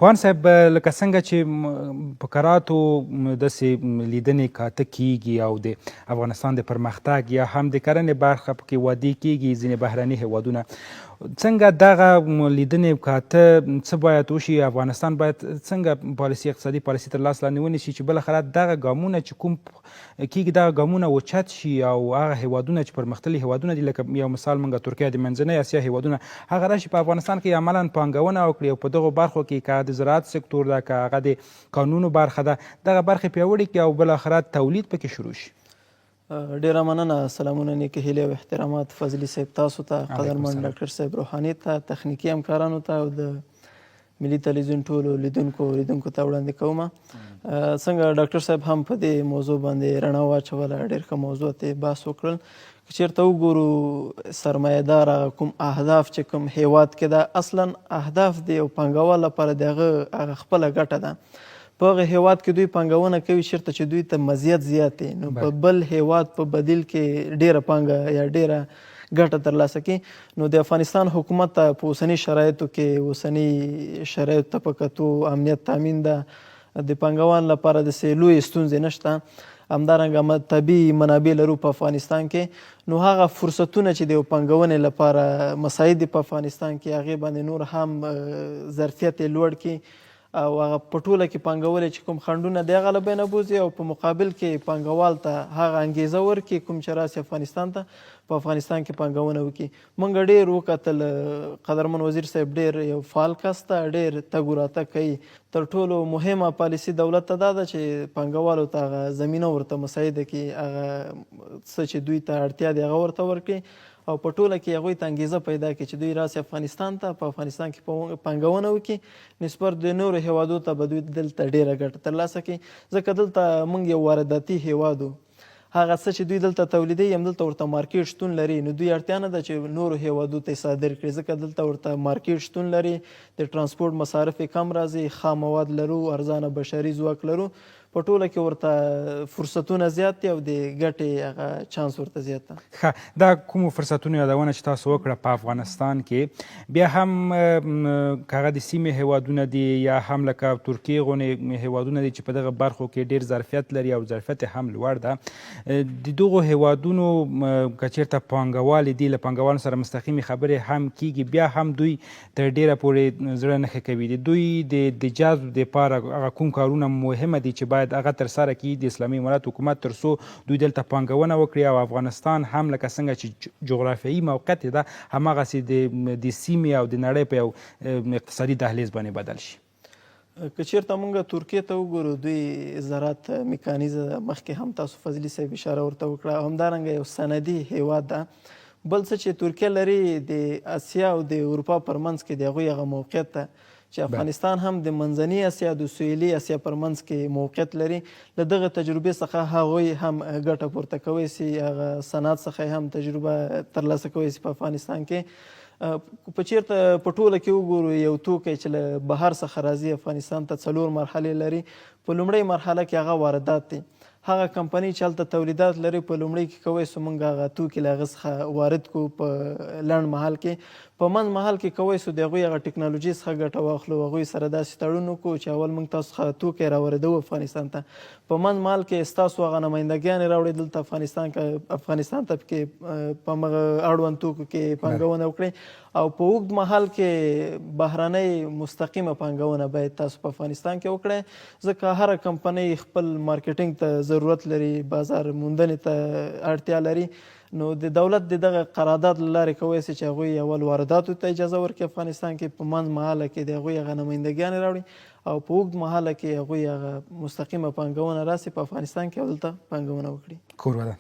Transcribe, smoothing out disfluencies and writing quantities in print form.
پوهان صاحب لکه څنګه چې په کراتو داسې لیدنې کاته کیږي او د افغانستان د پرمختګ یا هم د کرنې برخه پکې وادي کیږي ځینې بهرني هیوادونه څنګه دغه لیدنې کاته څه باید وشي افغانستان باید څنګه اقتصادي پالیسي تر لاس لاندې ونیسي چې بالاخره دغه ګامونه چې کوم کیږي دغه ګامونه اوچت شي او هغه هیوادونه چې پرمختللي هیوادونه دي لکه یو مثال موږ ترکیه د منځنۍ اسیا هیوادونه هغه راشي په افغانستان کې عملا پانګونه وکړي او په دغو برخو کې که د زراعت سکتور ده که هغه د کانونو برخه ده دغه برخې پیاوړې کړي او بالاخره تولید پکې شروع شي. ډیره مننه. سلامونه نیکې هیلې او احترامات فضلي صاحب تاسو ته، قدرمن ډاکټر صاحب روحاني ته، تخنیکي همکارانو ته او د ملي تلویزیون ټولو لیدونکو ته وړاندې کومه. څنګه ډاکټر صاحب هم په دې موضوع باندې رڼا واچوله، ډېر ښه موضوع ته بحث وکړل. که چېرته وګورو سرمایهدار کوم اهداف چې کوم هیواد کې ده اصلا اهداف د یو پانګوال لپاره د هغه خپله ګټه ده. په هغه هیواد کې دوی پانګونه کوي چېرته چې دوی ته مزیت زیات دی، نو په بل هیواد په بدیل کې ډېره پانګه یا ډېره ګټه ترلاسه کړي. نو د افغانستان حکومت ته په اوسني شرایطو کې اوسني شرایطو ته په کتو امنیت تامین ده، د پانګوال لپاره داسې لویې ستونزې نشته. همدارنګه طبیعي منابع لرو په افغانستان کې، نو هغه فرصتونه چې د یو پانګونې لپاره مساعد دي په افغانستان کې هغې باندې نور هم ظرفیت یې لوړ کړي او هغه په ټوله کې پانګولې چې کوم خنډونه دی هغه له بینه بوځي او په مقابل کې پانګوال ته هغه انګېزه ورکړي کوم چې راسي افغانستان ته په افغانستان کې پانګونه وکړي. موږ ډېر وکتل قدرمن وزیر صاحب ډېر یو فعال کس ته، ډېر تګ وراتګ کوي. تر ټولو مهمه پالیسي دولت ته دا ده چې پانګوالو ته هغه زمینه ورته مساعده کړي، هغه څه چې دوی ته اړتیا دی هغه ورته ورکړي او په ټوله کې هغوی ته انګېزه پیدا کړي چې دوی راسي افغانستان ته، په افغانستان کې پانګونه وکړي نسبت د نورو هیوادو ته به دوی دلته ډېره ګټه ترلاسه کړي. ځکه دلته موږ یو وارداتي هیواد و، هغه څه چې دوی دلته تولیدوي همدلته ورته مارکیټ شتون لري، نو دوی اړتیا نه ده چې نورو هیوادو ته یې صادر کړي ځکه دلته ورته مارکیټ شتون لري، د ټرانسپورټ مصارف یې کم راځي، خام مواد لرو، ارزانه بشري ځواک لرو، په ټوله کې ورته فرصتونه زیات دي او د ګټې هغه چانس ورته زیات ده. ښه، دا کومو فرصتونو یادونه چې تاسو وکړه په افغانستان کې بیا هم که هغه د سیمې هیوادونه دي یا هم لکه ترکیې غونې هیوادونه دي چې په دغه برخو کې ډېر ظرفیت لري او ظرفیت یې هم لوړ ده، د دغو هیوادونو که چېرته پانګوال دي له پانګوالو سره مستقیمې خبرې هم کیږي بیا هم دوی تر ډېره پورې زړه نه ښه کوي. د دوی د جذب دپاره هغه کوم کارونه مهمه دي چې باید هغه ترسره کړي د اسلامي امارت حکومت تر څو دوی دلته پانګونه وکړي او افغانستان هم لکه څنګه چې جغرافیایي موقعیت یې ده هماغسې د سیمې او د نړۍ په یو اقتصادي دهلیز باندې بدل شي. که چېرته موږ ترکیې ته وګورو دوی زراعت میکانیزه مخکې هم تاسو فضلي صاحب اشاره ورته وکړه، همدارنګه یو سندي هیواد ده. بل څه چې ترکیه لري د اسیا او د اروپا پر منځ کې د هغوی هغه موقعیت ده چې افغانستان هم د منځني اسیا د سویلي اسیا پر منځ کې موقعیت لري. له دغه تجربې څخه هغوی هم ګټه پورته کوی سي، هغه صنعت څخه هم تجربه ترلاسه کوی سي په افغانستان کې. په چېرته په ټوله کې وګورو یو توکی چې له بهر څخه راځي افغانستان ته 4 مرحلې لري. په لومړۍ مرحله کې هغه واردات دي، هغه کمپنۍ چې هلته تولیدات لري په لومړۍ کې کوی سو موږ هغه توکي له هغه څخه وارد کړو په لنډ مهال کې، په منځ مهال کې کوی سو د هغوی هغه ټکنالوژي څخه ګټه واخلو، هغوی سره داسې تړون وکړو چې اول موږ تاسو څخه توکی راواردوو افغانستان ته، په منځ مهال کې ستاسو هغه نمایندګیانې راوړئ دلته افغانستان ته پکې په همغه اړوند توکو کې پانګونه وکړئ او په اوږد مهال کې بهرنۍ مستقیمه پانګونه باید تاسو په افغانستان کې وکړئ ځکه هره کمپنۍ خپل مارکیټینګ ته ضرورت لري، بازار موندنې ته اړتیا لري. نو د دولت د دغه قرارداد له لارې کوی سي چې هغوی اول وارداتو ته اجازه ورکړي افغانستان کې، په منځ مهاله کې د هغوی هغه نمایندګیانې راوړي او په اوږد مهاله کې هغوی هغه مستقیمه پانګونه راسي په افغانستان کې او دلته پانګونه وکړي. کور ودان.